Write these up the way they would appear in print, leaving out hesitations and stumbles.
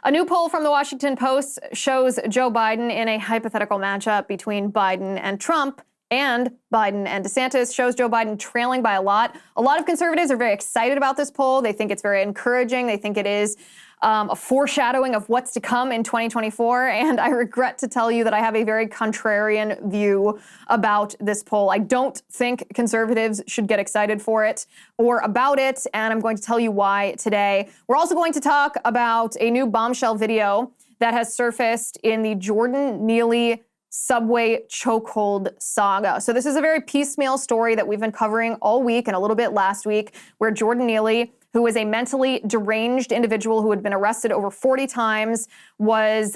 A new poll from the Washington Post shows Joe Biden in a hypothetical matchup between Biden and Trump, and Biden and DeSantis shows Joe Biden trailing by a lot. A lot of conservatives are very excited about this poll. They think it's very encouraging. They think it is a foreshadowing of what's to come in 2024. And I regret to tell you that I have a very contrarian view about this poll. I don't think conservatives should get excited for it or about it. And I'm going to tell you why today. We're also going to talk about a new bombshell video that has surfaced in the Jordan Neely subway chokehold saga. So this is a very piecemeal story that we've been covering all week and a little bit last week, where Jordan Neely, who is a mentally deranged individual who had been arrested over 40 times, was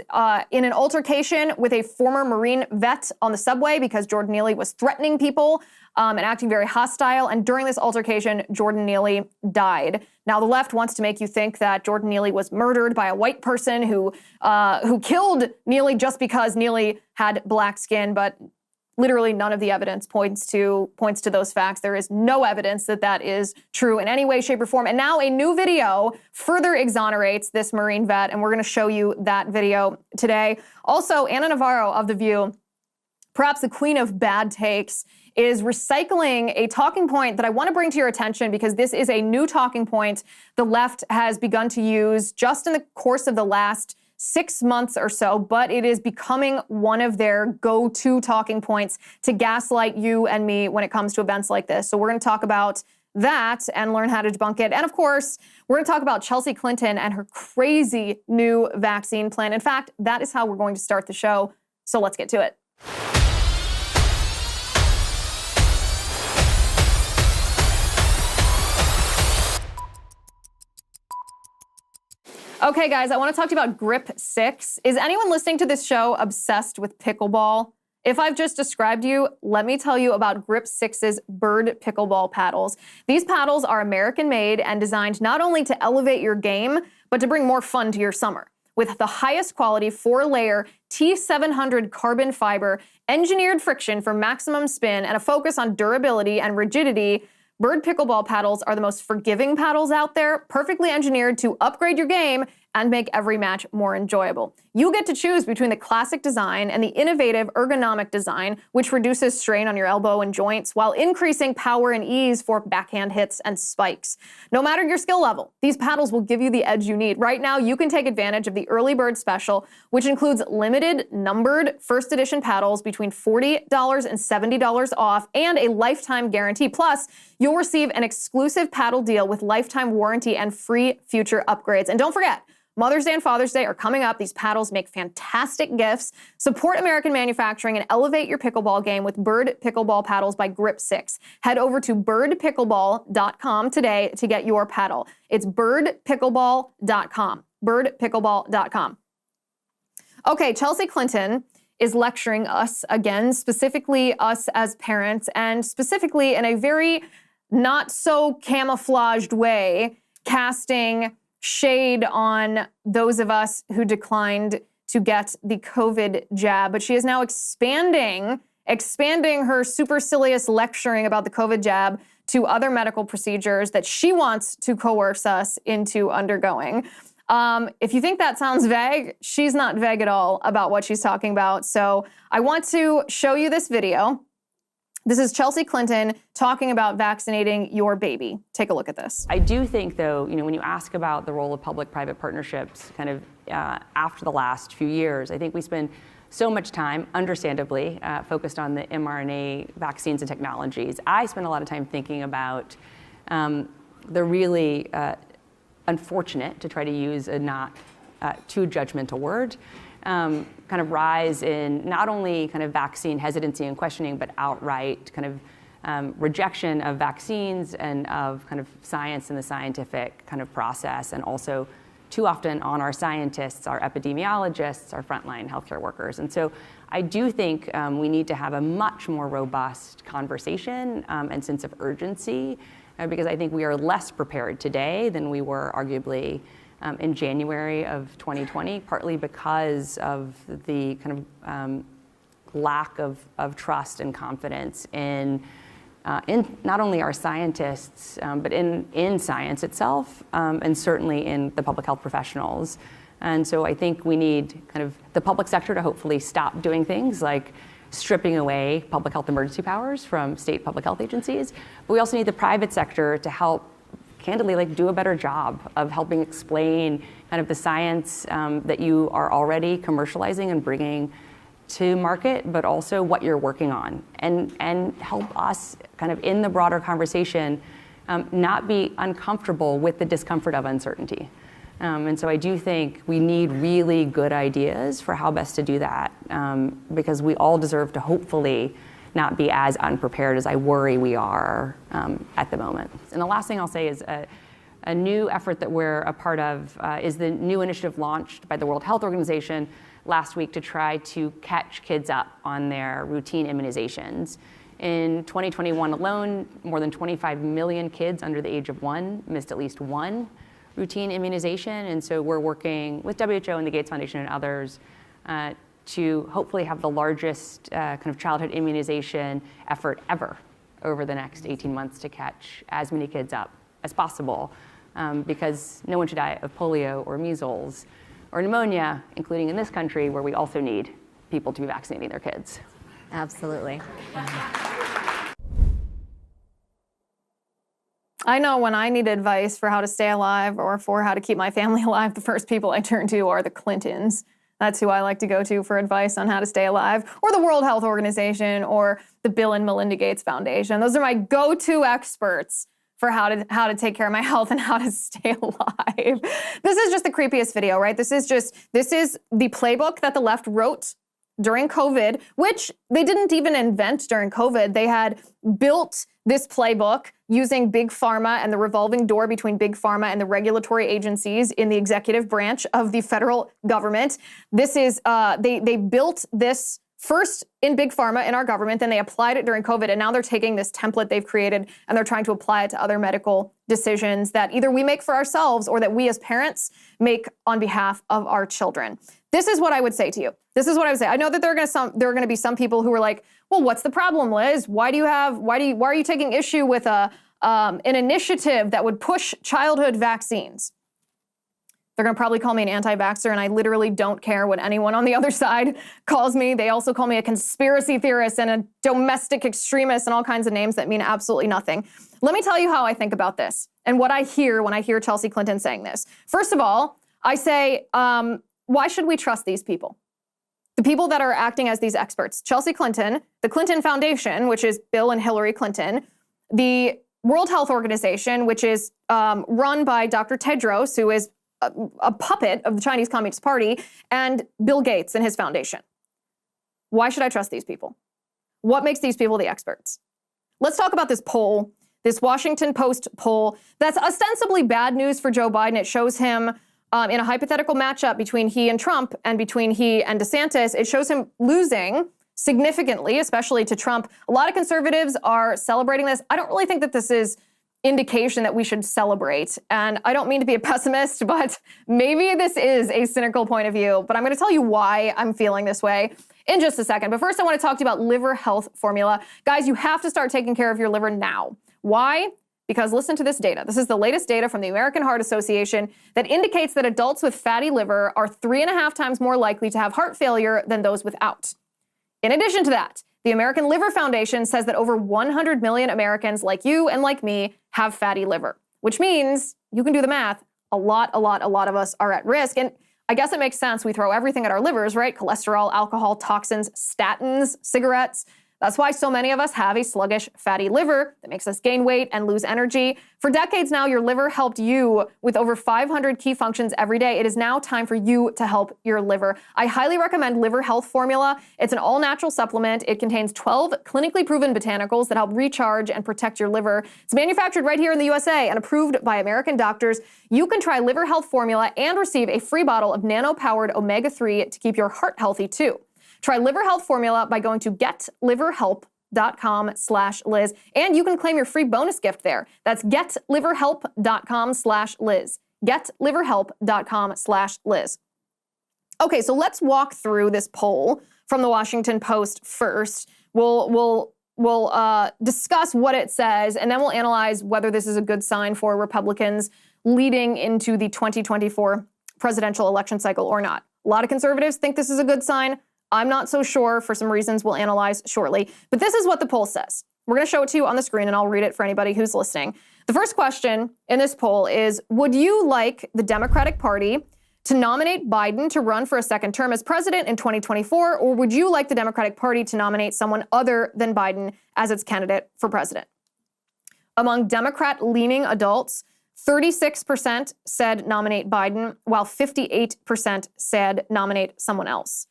in an altercation with a former Marine vet on the subway because Jordan Neely was threatening people and acting very hostile. And during this altercation, Jordan Neely died. Now, the left wants to make you think that Jordan Neely was murdered by a white person who killed Neely just because Neely had black skin, but literally none of the evidence points to those facts. There is no evidence that that is true in any way, shape, or form. And now a new video further exonerates this Marine vet, and we're going to show you that video today. Also, Ana Navarro of The View, perhaps the queen of bad takes, is recycling a talking point that I want to bring to your attention because this is a new talking point the left has begun to use just in the course of the last 6 months or so, but it is becoming one of their go-to talking points to gaslight you and me when it comes to events like this. So we're going to talk about that and learn how to debunk it. And of course, we're going to talk about Chelsea Clinton and her crazy new vaccine plan. In fact, that is how we're going to start the show. So let's get to it. Okay, guys, I want to talk to you about Grip 6. Is anyone listening to this show obsessed with pickleball? If I've just described you, let me tell you about Grip 6's Bird Pickleball paddles. These paddles are American-made and designed not only to elevate your game, but to bring more fun to your summer. With the highest quality 4-layer T700 carbon fiber, engineered friction for maximum spin, and a focus on durability and rigidity, Bird Pickleball paddles are the most forgiving paddles out there, perfectly engineered to upgrade your game and make every match more enjoyable. You get to choose between the classic design and the innovative ergonomic design, which reduces strain on your elbow and joints while increasing power and ease for backhand hits and spikes. No matter your skill level, these paddles will give you the edge you need. Right now, you can take advantage of the early bird special, which includes limited numbered first edition paddles between $40 and $70 off and a lifetime guarantee. Plus, you'll receive an exclusive paddle deal with lifetime warranty and free future upgrades. And don't forget, Mother's Day and Father's Day are coming up. These paddles make fantastic gifts. Support American manufacturing and elevate your pickleball game with Bird Pickleball paddles by Grip 6. Head over to birdpickleball.com today to get your paddle. It's birdpickleball.com. birdpickleball.com. Okay, Chelsea Clinton is lecturing us again, specifically us as parents, and specifically in a very not so camouflaged way, casting shade on those of us who declined to get the COVID jab. But she is now expanding her supercilious lecturing about the COVID jab to other medical procedures that she wants to coerce us into undergoing. If you think that sounds vague, she's not vague at all about what she's talking about. So I want to show you this video. This is Chelsea Clinton talking about vaccinating your baby. Take a look at this. I do think, though, when you ask about the role of public-private partnerships kind of after the last few years, I think we spend so much time, understandably, focused on the mRNA vaccines and technologies. I spend a lot of time thinking about the really unfortunate, to try to use a not too judgmental word, kind of rise in not only kind of vaccine hesitancy and questioning, but outright kind of rejection of vaccines and of kind of science and the scientific kind of process, and also too often on our scientists, our epidemiologists, our frontline healthcare workers. And so I do think we need to have a much more robust conversation and sense of urgency, because I think we are less prepared today than we were arguably in January of 2020, partly because of the kind of lack of trust and confidence in not only our scientists, but in science itself, and certainly in the public health professionals And so I think we need kind of the public sector to hopefully stop doing things like stripping away public health emergency powers from state public health agencies. But we also need the private sector to help, candidly, like do a better job of helping explain kind of the science that you are already commercializing and bringing to market, but also what you're working on, and help us kind of in the broader conversation not be uncomfortable with the discomfort of uncertainty. And so I do think we need really good ideas for how best to do that, because we all deserve to hopefully not be as unprepared as I worry we are at the moment. And the last thing I'll say is a new effort that we're a part of is the new initiative launched by the World Health Organization last week to try to catch kids up on their routine immunizations. In 2021 alone, more than 25 million kids under the age of 1 missed at least one routine immunization. And so we're working with WHO and the Gates Foundation and others to hopefully have the largest kind of childhood immunization effort ever over the next 18 months to catch as many kids up as possible, because no one should die of polio or measles or pneumonia, including in this country where we also need people to be vaccinating their kids. Absolutely. I know when I need advice for how to stay alive or for how to keep my family alive, the first people I turn to are the Clintons. That's who I like to go to for advice on how to stay alive, or the World Health Organization, or the Bill and Melinda Gates Foundation. Those are my go-to experts for how to take care of my health and how to stay alive. This is just the creepiest video, right? This is the playbook that the left wrote during COVID, which they didn't even invent during COVID. They had built this playbook using Big Pharma and the revolving door between Big Pharma and the regulatory agencies in the executive branch of the federal government. This is, they built this first in Big Pharma in our government, then they applied it during COVID, and now they're taking this template they've created and they're trying to apply it to other medical decisions that either we make for ourselves or that we as parents make on behalf of our children. This is what I would say to you. This is what I would say. I know that there are going to be some people who are like, well, what's the problem, Liz? Why are you taking issue with an initiative that would push childhood vaccines? They're going to probably call me an anti-vaxxer, and I literally don't care what anyone on the other side calls me. They also call me a conspiracy theorist and a domestic extremist and all kinds of names that mean absolutely nothing. Let me tell you how I think about this and what I hear when I hear Chelsea Clinton saying this. First of all, I say, why should we trust these people? The people that are acting as these experts. Chelsea Clinton, the Clinton Foundation, which is Bill and Hillary Clinton, the World Health Organization, which is run by Dr. Tedros, who is a puppet of the Chinese Communist Party, and Bill Gates and his foundation. Why should I trust these people? What makes these people the experts? Let's talk about this poll, this Washington Post poll that's ostensibly bad news for Joe Biden. It shows him in a hypothetical matchup between he and Trump and between he and DeSantis. It shows him losing significantly, especially to Trump. A lot of conservatives are celebrating this. I don't really think that this is indication that we should celebrate. And I don't mean to be a pessimist, but maybe this is a cynical point of view. But I'm going to tell you why I'm feeling this way in just a second. But first, I want to talk to you about liver health formula. Guys, you have to start taking care of your liver now. Why? Because listen to this data. This is the latest data from the American Heart Association that indicates that adults with fatty liver are 3.5 times more likely to have heart failure than those without. In addition to that, the American Liver Foundation says that over 100 million Americans like you and like me have fatty liver, which means, you can do the math, a lot of us are at risk. And I guess it makes sense. We throw everything at our livers, right? Cholesterol, alcohol, toxins, statins, cigarettes. That's why so many of us have a sluggish, fatty liver that makes us gain weight and lose energy. For decades now, your liver helped you with over 500 key functions every day. It is now time for you to help your liver. I highly recommend Liver Health Formula. It's an all-natural supplement. It contains 12 clinically proven botanicals that help recharge and protect your liver. It's manufactured right here in the USA and approved by American doctors. You can try Liver Health Formula and receive a free bottle of nano-powered omega-3 to keep your heart healthy too. Try Liver Health Formula by going to getliverhelp.com/Liz, and you can claim your free bonus gift there. That's getliverhelp.com/Liz. Getliverhelp.com/Liz. Okay, so let's walk through this poll from the Washington Post first. We'll discuss what it says, and then we'll analyze whether this is a good sign for Republicans leading into the 2024 presidential election cycle or not. A lot of conservatives think this is a good sign. I'm not so sure for some reasons we'll analyze shortly. But this is what the poll says. We're going to show it to you on the screen, and I'll read it for anybody who's listening. The first question in this poll is, would you like the Democratic Party to nominate Biden to run for a second term as president in 2024, or would you like the Democratic Party to nominate someone other than Biden as its candidate for president? Among Democrat-leaning adults, 36% said nominate Biden, while 58% said nominate someone else.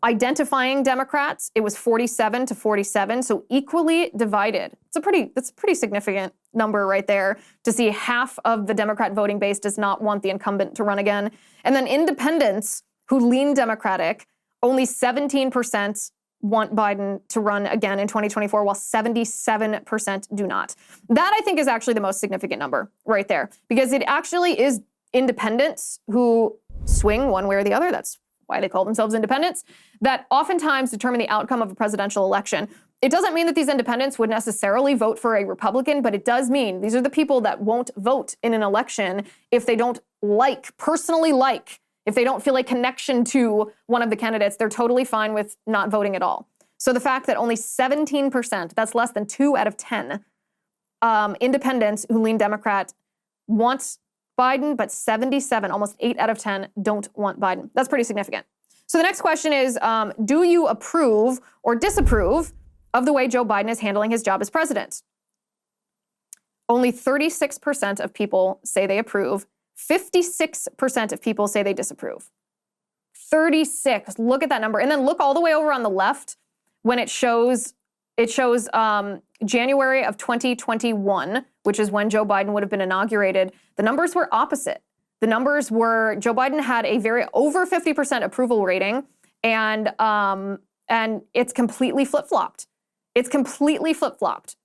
Identifying Democrats, it was 47 to 47, so equally divided. That's a pretty significant number right there to see half of the Democrat voting base does not want the incumbent to run again. And then independents who lean Democratic, only 17% want Biden to run again in 2024, while 77% do not. That, I think, is actually the most significant number right there, because it actually is independents who swing one way or the other. That's why they call themselves independents, that oftentimes determine the outcome of a presidential election. It doesn't mean that these independents would necessarily vote for a Republican, but it does mean these are the people that won't vote in an election if they don't personally like, if they don't feel a connection to one of the candidates. They're totally fine with not voting at all. So the fact that only 17%, that's less than 2 out of 10 independents who lean Democrat want Biden, but 77, almost 8 out of 10 don't want Biden. That's pretty significant. So the next question is, do you approve or disapprove of the way Joe Biden is handling his job as president? Only 36% of people say they approve. 56% of people say they disapprove. 36, look at that number. And then look all the way over on the left when it shows January of 2021, which is when Joe Biden would have been inaugurated. The numbers were opposite. The numbers were, Joe Biden had a very over 50% approval rating, and it's completely flip-flopped. It's completely flip-flopped.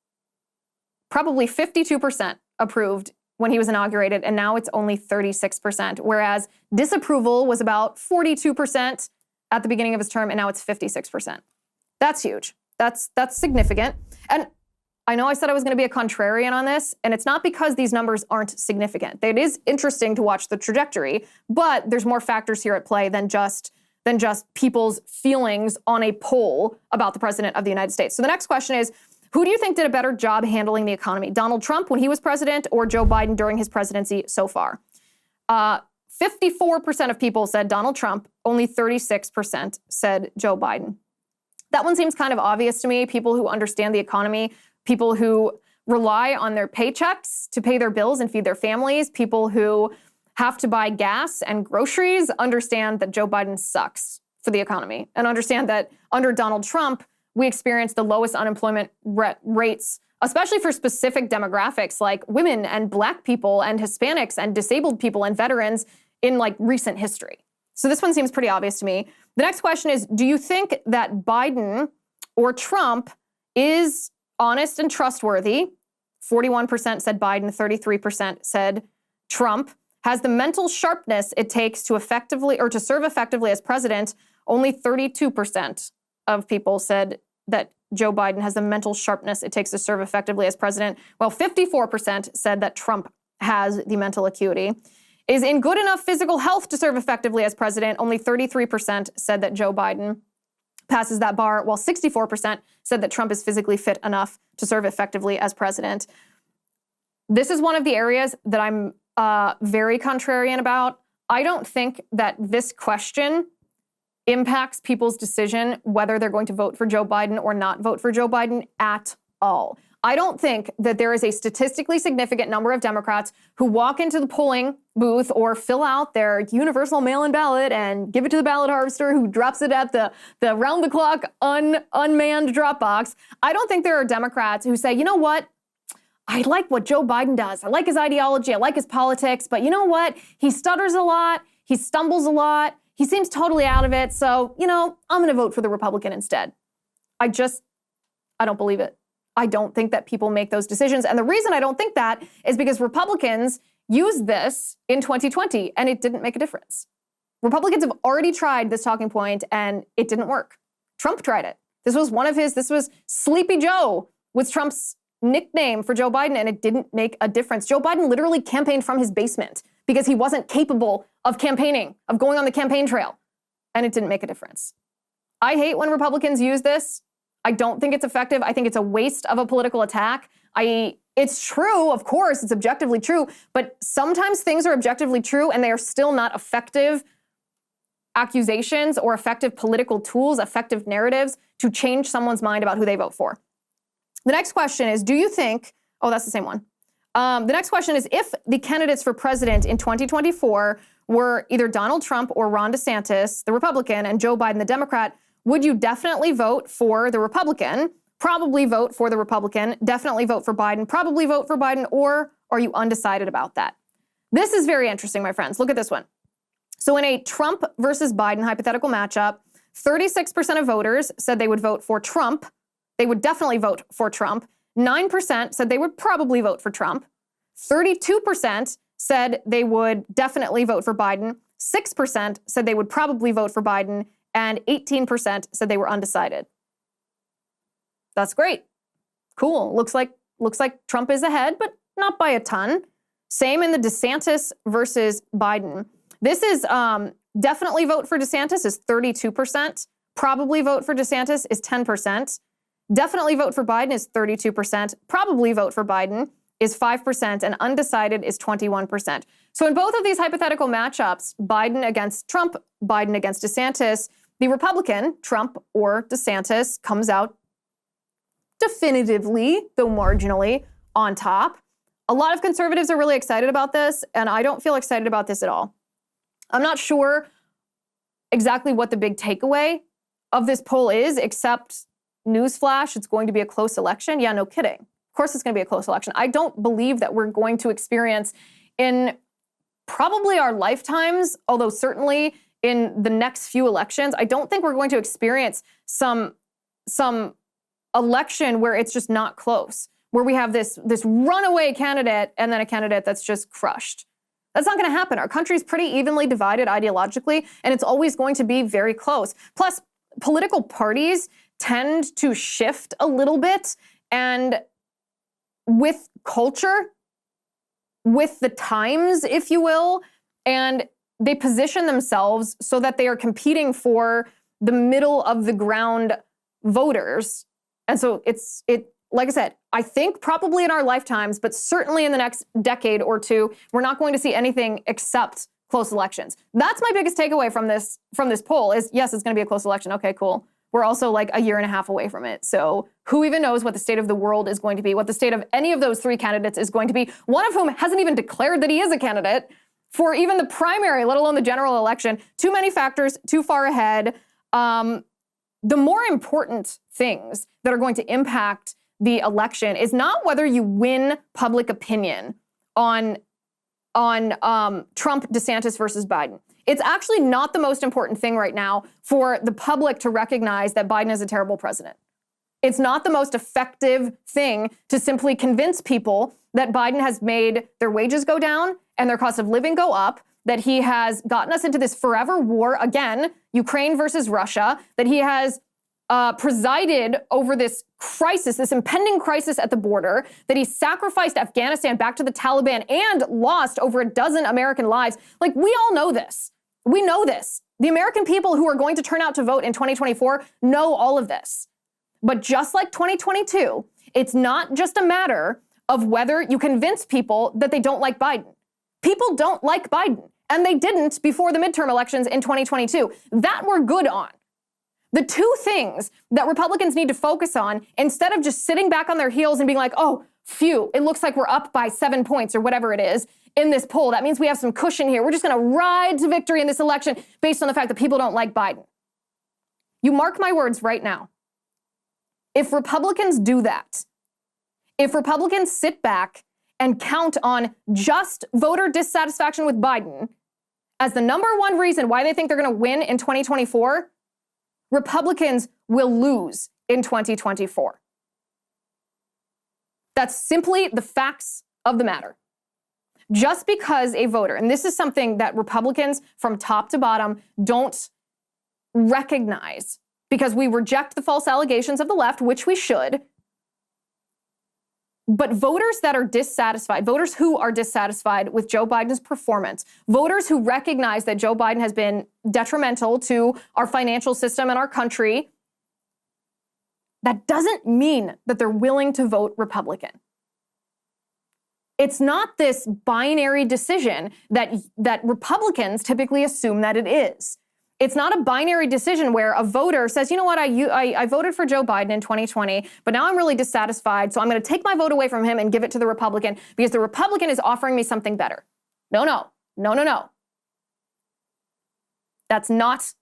Probably 52% approved when he was inaugurated, and now it's only 36%, whereas disapproval was about 42% at the beginning of his term, and now it's 56%. That's huge. That's significant. And I know I said I was going to be a contrarian on this, and it's not because these numbers aren't significant. It is interesting to watch the trajectory, but there's more factors here at play than just people's feelings on a poll about the president of the United States. So the next question is, who do you think did a better job handling the economy? Donald Trump when he was president, or Joe Biden during his presidency so far? 54% of people said Donald Trump, only 36% said Joe Biden. That one seems kind of obvious to me. People who understand the economy, people who rely on their paychecks to pay their bills and feed their families, people who have to buy gas and groceries, understand that Joe Biden sucks for the economy, and understand that under Donald Trump, we experienced the lowest unemployment rates, especially for specific demographics like women and Black people and Hispanics and disabled people and veterans in recent history. So this one seems pretty obvious to me. The next question is, do you think that Biden or Trump is honest and trustworthy? 41% said Biden, 33% said Trump. Has the mental sharpness it takes to serve effectively as president? Only 32% of people said that Joe Biden has the mental sharpness it takes to serve effectively as president, while 54% said that Trump has the mental acuity. Is in good enough physical health to serve effectively as president? Only 33% said that Joe Biden passes that bar, while 64% said that Trump is physically fit enough to serve effectively as president. This is one of the areas that I'm very contrarian about. I don't think that this question impacts people's decision whether they're going to vote for Joe Biden or not vote for Joe Biden at all. I don't think that there is a statistically significant number of Democrats who walk into the polling booth or fill out their universal mail-in ballot and give it to the ballot harvester who drops it at the round-the-clock unmanned drop box. I don't think there are Democrats who say, you know what? I like what Joe Biden does. I like his ideology. I like his politics. But you know what? He stutters a lot. He stumbles a lot. He seems totally out of it. So, I'm going to vote for the Republican instead. I don't believe it. I don't think that people make those decisions. And the reason I don't think that is because Republicans used this in 2020 and it didn't make a difference. Republicans have already tried this talking point and it didn't work. Trump tried it. This was Sleepy Joe was Trump's nickname for Joe Biden, and it didn't make a difference. Joe Biden literally campaigned from his basement because he wasn't capable of campaigning, of going on the campaign trail, and it didn't make a difference. I hate when Republicans use this. I don't think it's effective. I think it's a waste of a political attack. It's true, of course, it's objectively true, but sometimes things are objectively true and they are still not effective accusations or effective political tools, effective narratives to change someone's mind about who they vote for. The next question is, do you think, oh, that's the same one. The next question is, if the candidates for president in 2024 were either Donald Trump or Ron DeSantis, the Republican, and Joe Biden, the Democrat, would you definitely vote for the Republican, probably vote for the Republican, definitely vote for Biden, probably vote for Biden, or are you undecided about that? This is very interesting, my friends. Look at this one. So in a Trump versus Biden hypothetical matchup, 36% of voters said they would vote for Trump. They would definitely vote for Trump. 9% said they would probably vote for Trump. 32% said they would definitely vote for Biden. 6% said they would probably vote for Biden. And 18% said they were undecided. That's great. Cool. Looks like Trump is ahead, but not by a ton. Same in the DeSantis versus Biden. This is definitely vote for DeSantis is 32%. Probably vote for DeSantis is 10%. Definitely vote for Biden is 32%. Probably vote for Biden is 5%. And undecided is 21%. So in both of these hypothetical matchups, Biden against Trump, Biden against DeSantis, the Republican, Trump or DeSantis, comes out definitively, though marginally, on top. A lot of conservatives are really excited about this, and I don't feel excited about this at all. I'm not sure exactly what the big takeaway of this poll is, except newsflash, it's going to be a close election. Yeah, no kidding. Of course it's going to be a close election. I don't believe that we're going to experience in probably our lifetimes, although certainly in the next few elections, I don't think we're going to experience some election where it's just not close, where we have this runaway candidate and then a candidate that's just crushed. That's not going to happen. Our country's pretty evenly divided ideologically, and it's always going to be very close. Plus, political parties tend to shift a little bit, and with culture, with the times, if you will, and they position themselves so that they are competing for the middle of the ground voters. And so like I said, I think probably in our lifetimes, but certainly in the next decade or two, we're not going to see anything except close elections. That's my biggest takeaway from this poll is, yes, it's going to be a close election. Okay, cool. We're also like a year and a half away from it. So who even knows what the state of the world is going to be, what the state of any of those three candidates is going to be, one of whom hasn't even declared that he is a candidate for even the primary, let alone the general election. Too many factors, too far ahead. The more important things that are going to impact the election is not whether you win public opinion on Trump, DeSantis versus Biden. It's actually not the most important thing right now for the public to recognize that Biden is a terrible president. It's not the most effective thing to simply convince people that Biden has made their wages go down and their cost of living go up, that he has gotten us into this forever war, again, Ukraine versus Russia, that he has presided over this crisis, this impending crisis at the border, that he sacrificed Afghanistan back to the Taliban and lost over a dozen American lives. Like, we all know this. We know this. The American people who are going to turn out to vote in 2024 know all of this. But just like 2022, it's not just a matter of whether you convince people that they don't like Biden. People don't like Biden, and they didn't before the midterm elections in 2022. That we're good on. The two things that Republicans need to focus on, instead of just sitting back on their heels and being like, oh, phew, it looks like we're up by 7 points or whatever it is in this poll. That means we have some cushion here. We're just going to ride to victory in this election based on the fact that people don't like Biden. You mark my words right now. If Republicans do that, if Republicans sit back and count on just voter dissatisfaction with Biden as the number one reason why they think they're going to win in 2024, Republicans will lose in 2024. That's simply the facts of the matter. Just because a voter, and this is something that Republicans from top to bottom don't recognize, because we reject the false allegations of the left, which we should. But voters that are dissatisfied, voters who are dissatisfied with Joe Biden's performance, voters who recognize that Joe Biden has been detrimental to our financial system and our country, that doesn't mean that they're willing to vote Republican. It's not this binary decision that Republicans typically assume that it is. It's not a binary decision where a voter says, you know what, I voted for Joe Biden in 2020, but now I'm really dissatisfied, so I'm going to take my vote away from him and give it to the Republican because the Republican is offering me something better. No. That's not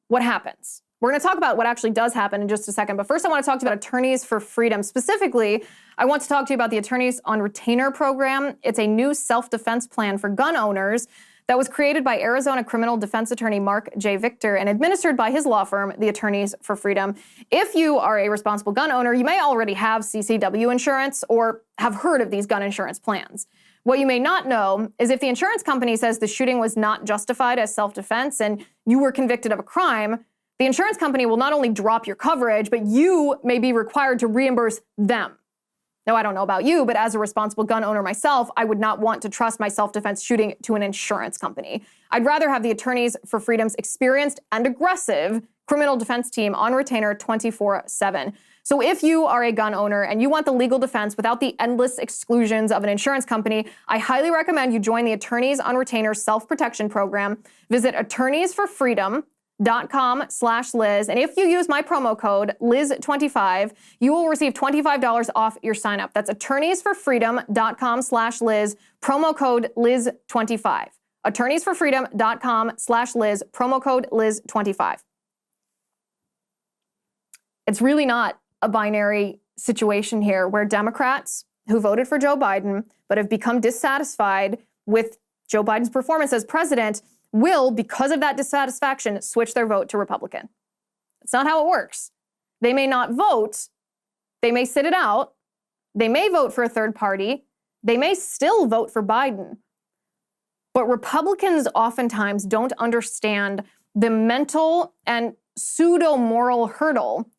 what happens. We're going to talk about what actually does happen in just a second, but first I want to talk to you about Attorneys for Freedom. Specifically, I want to talk to you about the Attorneys on Retainer program. It's a new self-defense plan for gun owners that was created by Arizona criminal defense attorney Mark J. Victor and administered by his law firm, the Attorneys for Freedom. If you are a responsible gun owner, you may already have CCW insurance or have heard of these gun insurance plans. What you may not know is if the insurance company says the shooting was not justified as self-defense and you were convicted of a crime, the insurance company will not only drop your coverage, but you may be required to reimburse them. Now, I don't know about you, but as a responsible gun owner myself, I would not want to trust my self-defense shooting to an insurance company. I'd rather have the Attorneys for Freedom's experienced and aggressive criminal defense team on retainer 24/7. So if you are a gun owner and you want the legal defense without the endless exclusions of an insurance company, I highly recommend you join the Attorneys on Retainer self-protection program. Visit attorneysforfreedom.com/Liz. And if you use my promo code Liz25, you will receive $25 off your sign up. That's attorneysforfreedom.com/Liz, promo code Liz25. Attorneysforfreedom.com/Liz, promo code Liz25. It's really not a binary situation here where Democrats who voted for Joe Biden but have become dissatisfied with Joe Biden's performance as president will, because of that dissatisfaction, switch their vote to Republican. That's not how it works. They may not vote. They may sit it out. They may vote for a third party. They may still vote for Biden. But Republicans oftentimes don't understand the mental and pseudo-moral hurdle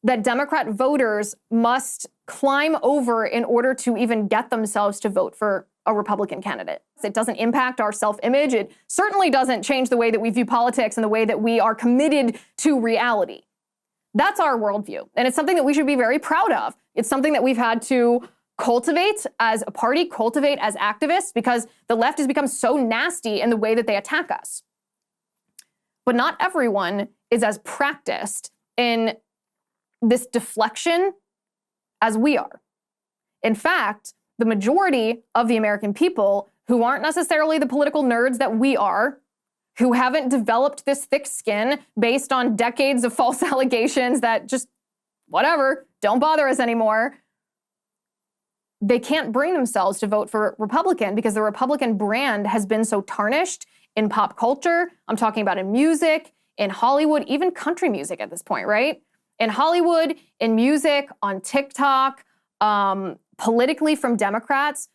that Democrat voters must climb over in order to even get themselves to vote for a Republican candidate. It doesn't impact our self-image. It certainly doesn't change the way that we view politics and the way that we are committed to reality. That's our worldview. And it's something that we should be very proud of. It's something that we've had to cultivate as a party, cultivate as activists, because the left has become so nasty in the way that they attack us. But not everyone is as practiced in this deflection as we are. In fact, the majority of the American people who aren't necessarily the political nerds that we are, who haven't developed this thick skin based on decades of false allegations that just, whatever, don't bother us anymore, they can't bring themselves to vote for Republican because the Republican brand has been so tarnished in pop culture. I'm talking about in music, in Hollywood, even country music at this point, right? In Hollywood, in music, on TikTok, politically from Democrats,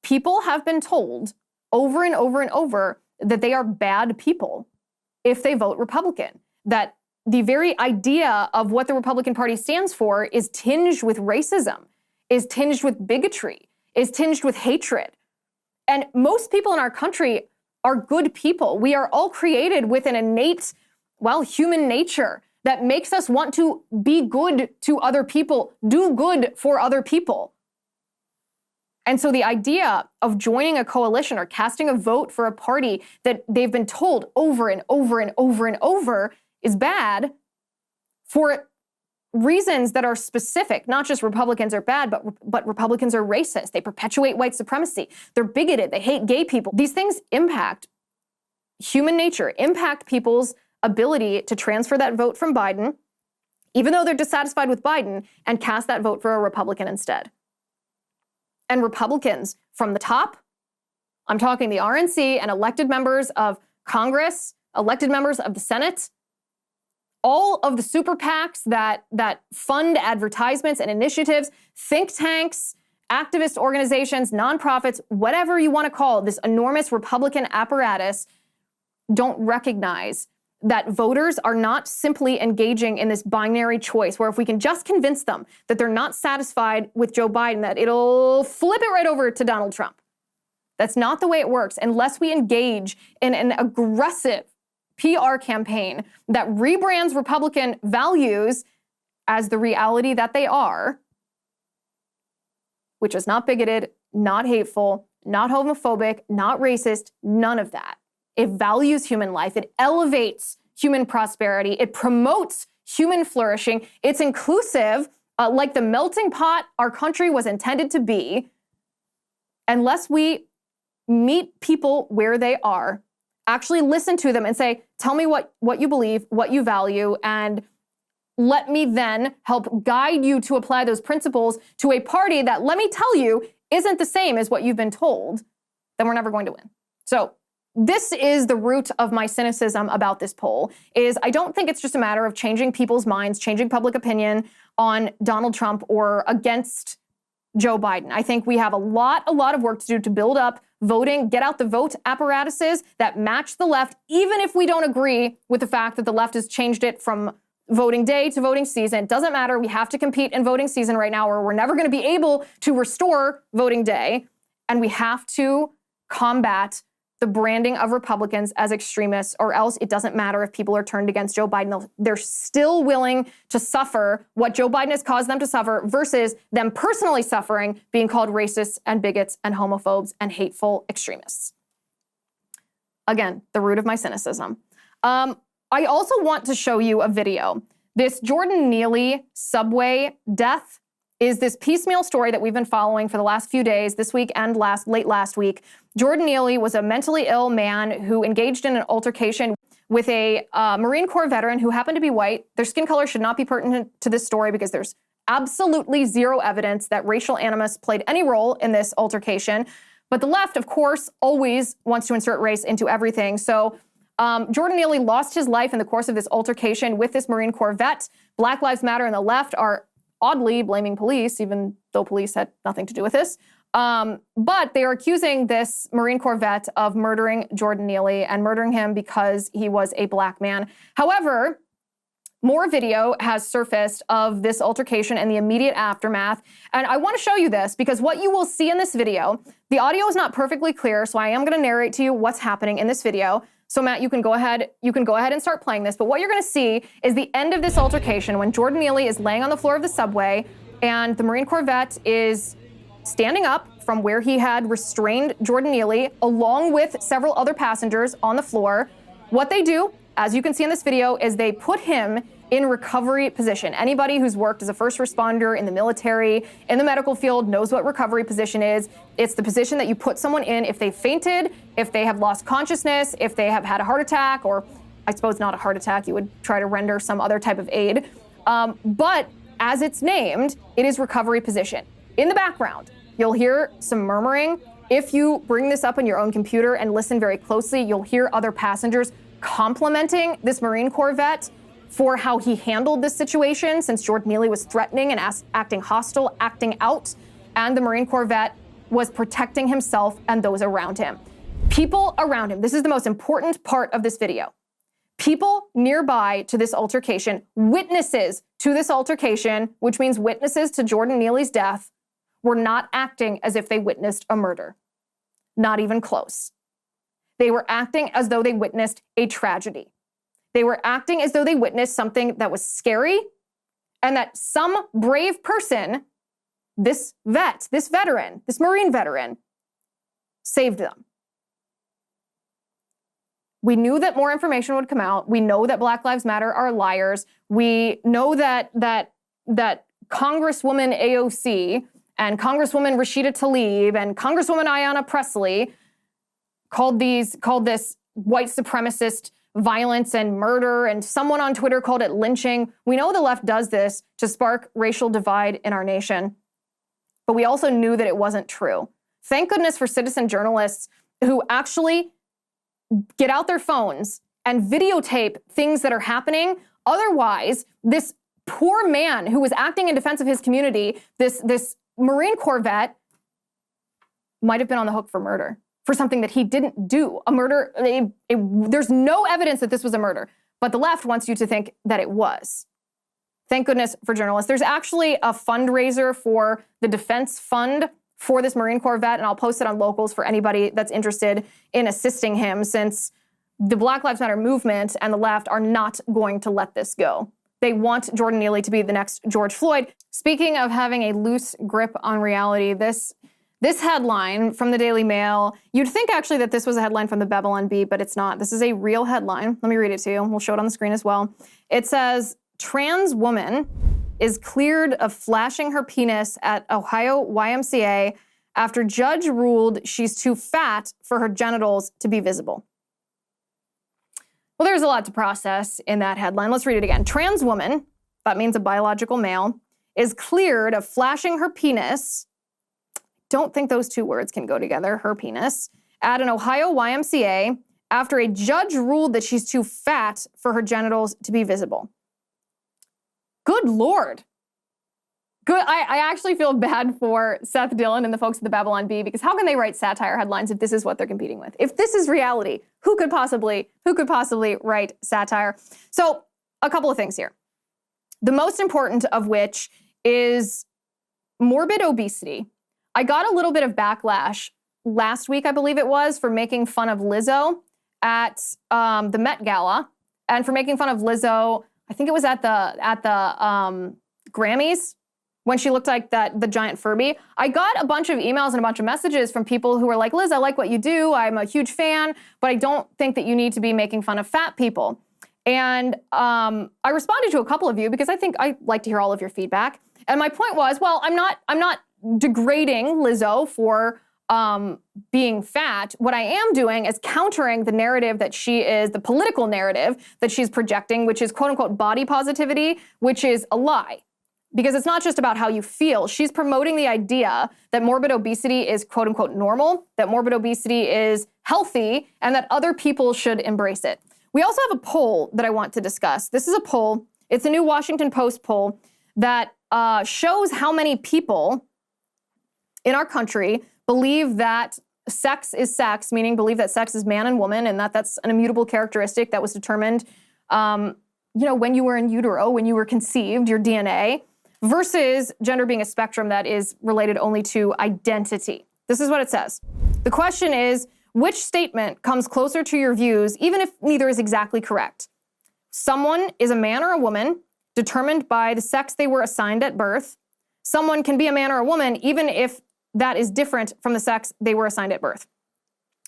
people have been told over and over and over that they are bad people if they vote Republican. That the very idea of what the Republican Party stands for is tinged with racism, is tinged with bigotry, is tinged with hatred. And most people in our country are good people. We are all created with an innate, human nature that makes us want to be good to other people, do good for other people. And so the idea of joining a coalition or casting a vote for a party that they've been told over and over and over and over is bad for reasons that are specific. Not just Republicans are bad, but Republicans are racist. They perpetuate white supremacy. They're bigoted. They hate gay people. These things impact human nature, impact people's ability to transfer that vote from Biden, even though they're dissatisfied with Biden, and cast that vote for a Republican instead. And Republicans from the top, I'm talking the RNC and elected members of Congress, elected members of the Senate, all of the super PACs that fund advertisements and initiatives, think tanks, activist organizations, nonprofits, whatever you want to call this enormous Republican apparatus, don't recognize that voters are not simply engaging in this binary choice where if we can just convince them that they're not satisfied with Joe Biden, that it'll flip it right over to Donald Trump. That's not the way it works unless we engage in an aggressive PR campaign that rebrands Republican values as the reality that they are, which is not bigoted, not hateful, not homophobic, not racist, none of that. It values human life. It elevates human prosperity. It promotes human flourishing. It's inclusive, like the melting pot our country was intended to be. Unless we meet people where they are, actually listen to them and say, tell me what you believe, what you value, and let me then help guide you to apply those principles to a party that, let me tell you, isn't the same as what you've been told, then we're never going to win. So this is the root of my cynicism about this poll, is I don't think it's just a matter of changing people's minds, changing public opinion on Donald Trump or against Joe Biden. I think we have a lot of work to do to build up voting, get out the vote apparatuses that match the left, even if we don't agree with the fact that the left has changed it from voting day to voting season. It doesn't matter. We have to compete in voting season right now, or we're never going to be able to restore voting day. And we have to combat the branding of Republicans as extremists, or else it doesn't matter if people are turned against Joe Biden. They're still willing to suffer what Joe Biden has caused them to suffer versus them personally suffering being called racists and bigots and homophobes and hateful extremists. Again, the root of my cynicism. I also want to show you a video. This Jordan Neely subway death is this piecemeal story that we've been following for the last few days, this week and late last week. Jordan Neely was a mentally ill man who engaged in an altercation with a Marine Corps veteran who happened to be white. Their skin color should not be pertinent to this story because there's absolutely zero evidence that racial animus played any role in this altercation. But the left, of course, always wants to insert race into everything. So Jordan Neely lost his life in the course of this altercation with this Marine Corps vet. Black Lives Matter and the left are oddly blaming police, even though police had nothing to do with this. But they are accusing this Marine Corps vet of murdering Jordan Neely and murdering him because he was a black man. However, more video has surfaced of this altercation and the immediate aftermath. And I want to show you this because what you will see in this video, the audio is not perfectly clear, so I am going to narrate to you what's happening in this video. So Matt, you can go ahead and start playing this. But what you're going to see is the end of this altercation when Jordan Neely is laying on the floor of the subway and the Marine Corps vet is standing up from where he had restrained Jordan Neely along with several other passengers on the floor. What they do, as you can see in this video, is they put him in recovery position. Anybody who's worked as a first responder in the military, in the medical field, knows what recovery position is. It's the position that you put someone in if they fainted, if they have lost consciousness, if they have had a heart attack, or I suppose not a heart attack, you would try to render some other type of aid. But as it's named, it is recovery position. In the background, you'll hear some murmuring. If you bring this up on your own computer and listen very closely, you'll hear other passengers complimenting this Marine Corps vet for how he handled this situation, since Jordan Neely was threatening and acting hostile, acting out, and the Marine Corps vet was protecting himself and those around him. People around him, this is the most important part of this video. People nearby to this altercation, witnesses to this altercation, which means witnesses to Jordan Neely's death, were not acting as if they witnessed a murder. Not even close. They were acting as though they witnessed a tragedy. They were acting as though they witnessed something that was scary and that some brave person, this vet, this veteran, this Marine veteran, saved them. We knew that more information would come out. We know that Black Lives Matter are liars. We know that Congresswoman AOC and Congresswoman Rashida Tlaib and Congresswoman Ayanna Pressley called this white supremacist violence and murder, and someone on Twitter called it lynching. We know the left does this to spark racial divide in our nation, but we also knew that it wasn't true. Thank goodness for citizen journalists who actually get out their phones and videotape things that are happening. Otherwise, this poor man who was acting in defense of his community, this Marine Corps vet, might have been on the hook for murder, for something that he didn't do. A murder, there's no evidence that this was a murder. but the left wants you to think that it was. Thank goodness for journalists. There's actually a fundraiser for the defense fund for this Marine Corps vet, and I'll post it on Locals for anybody that's interested in assisting him, since the Black Lives Matter movement and the left are not going to let this go. They want Jordan Neely to be the next George Floyd. Speaking of having a loose grip on reality, this headline from the Daily Mail, you'd think actually that this was a headline from the Babylon Bee, but it's not. This is a real headline. Let me read it to you. We'll show it on the screen as well. It says, trans woman is cleared of flashing her penis at Ohio YMCA after judge ruled she's too fat for her genitals to be visible. Well, there's a lot to process in that headline. Let's read it again. Trans woman, that means a biological male, is cleared of flashing her penis. Don't think those two words can go together, her penis, at an Ohio YMCA after a judge ruled that she's too fat for her genitals to be visible. Good Lord. Good. I actually feel bad for Seth Dillon and the folks at the Babylon Bee, because how can they write satire headlines if this is what they're competing with? If this is reality, who could possibly write satire? So a couple of things here. The most important of which is morbid obesity. I got a little bit of backlash last week, I believe it was, for making fun of Lizzo at the Met Gala, and for making fun of Lizzo, I think it was at the Grammys, when she looked like the giant Furby. I got a bunch of emails and a bunch of messages from people who were like, Liz, I like what you do. I'm a huge fan, but I don't think that you need to be making fun of fat people. And I responded to a couple of you because I think I like to hear all of your feedback. And my point was, well, I'm not degrading Lizzo for being fat. What I am doing is countering the narrative that she is, the political narrative that she's projecting, which is quote unquote body positivity, which is a lie. Because it's not just about how you feel. She's promoting the idea that morbid obesity is quote unquote normal, that morbid obesity is healthy, and that other people should embrace it. We also have a poll that I want to discuss. This is a poll. It's a new Washington Post poll that shows how many people in our country believe that sex is sex, meaning believe that sex is man and woman, and that's an immutable characteristic that was determined, when you were in utero, when you were conceived, your DNA, versus gender being a spectrum that is related only to identity. This is what it says. The question is, which statement comes closer to your views, even if neither is exactly correct? Someone is a man or a woman, determined by the sex they were assigned at birth. Someone can be a man or a woman, even if that is different from the sex they were assigned at birth.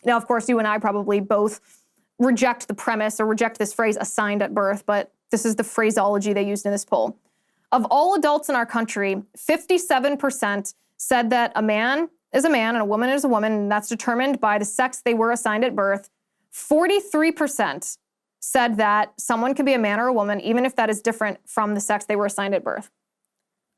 Now, of course, you and I probably both reject the premise or reject this phrase assigned at birth, but this is the phraseology they used in this poll. Of all adults in our country, 57% said that a man is a man and a woman is a woman, and that's determined by the sex they were assigned at birth. 43% said that someone can be a man or a woman, even if that is different from the sex they were assigned at birth.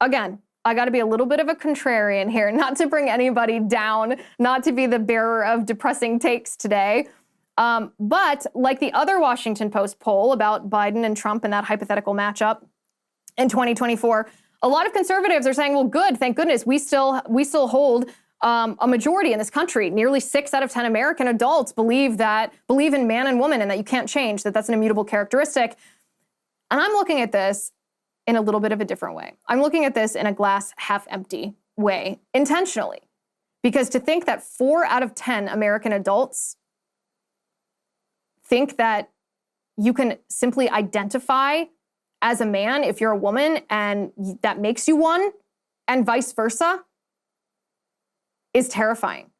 Again, I got to be a little bit of a contrarian here, not to bring anybody down, not to be the bearer of depressing takes today. But like the other Washington Post poll about Biden and Trump and that hypothetical matchup in 2024, a lot of conservatives are saying, well, good, thank goodness, we still hold a majority in this country. Nearly 6 out of 10 American adults believe in man and woman and that you can't change, that's an immutable characteristic. And I'm looking at this in a little bit of a different way. I'm looking at this in a glass half empty way, intentionally. Because to think that 4 out of 10 American adults think that you can simply identify as a man if you're a woman and that makes you one, and vice versa, is terrifying.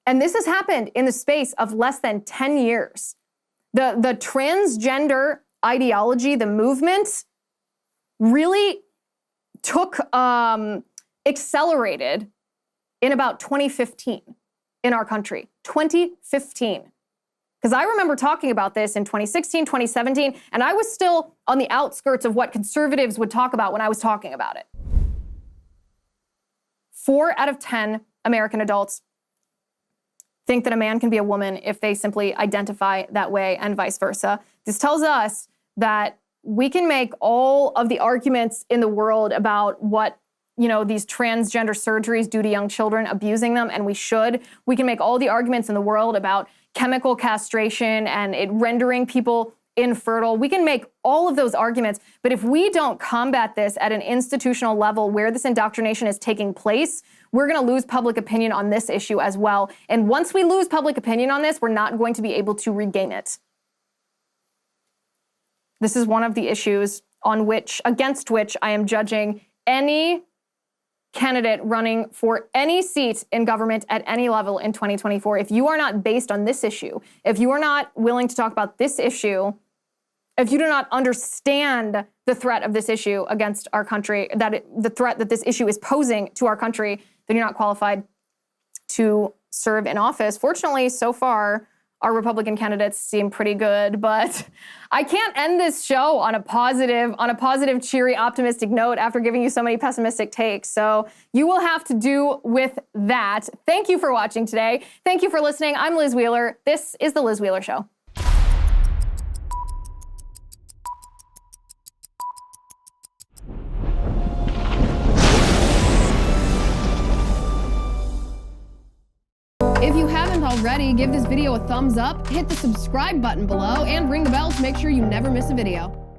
And this has happened in the space of less than 10 years. The transgender ideology, the movement, really accelerated in about 2015 in our country. 2015. Because I remember talking about this in 2016, 2017, and I was still on the outskirts of what conservatives would talk about when I was talking about it. 4 out of 10 American adults think that a man can be a woman if they simply identify that way, and vice versa. This tells us that we can make all of the arguments in the world about what these transgender surgeries do to young children, abusing them, and we should. We can make all the arguments in the world about chemical castration and it rendering people infertile. We can make all of those arguments, but if we don't combat this at an institutional level where this indoctrination is taking place, we're going to lose public opinion on this issue as well. And once we lose public opinion on this, we're not going to be able to regain it. This is one of the issues against which I am judging any candidate running for any seat in government at any level in 2024. If you are not based on this issue, if you are not willing to talk about this issue, if you do not understand the threat of this issue against our country, the threat that this issue is posing to our country, then you're not qualified to serve in office. Fortunately, so far, our Republican candidates seem pretty good, but I can't end this show on a positive, cheery, optimistic note after giving you so many pessimistic takes. So you will have to do with that. Thank you for watching today. Thank you for listening. I'm Liz Wheeler. This is The Liz Wheeler Show. If you haven't already, give this video a thumbs up, hit the subscribe button below, and ring the bell to make sure you never miss a video.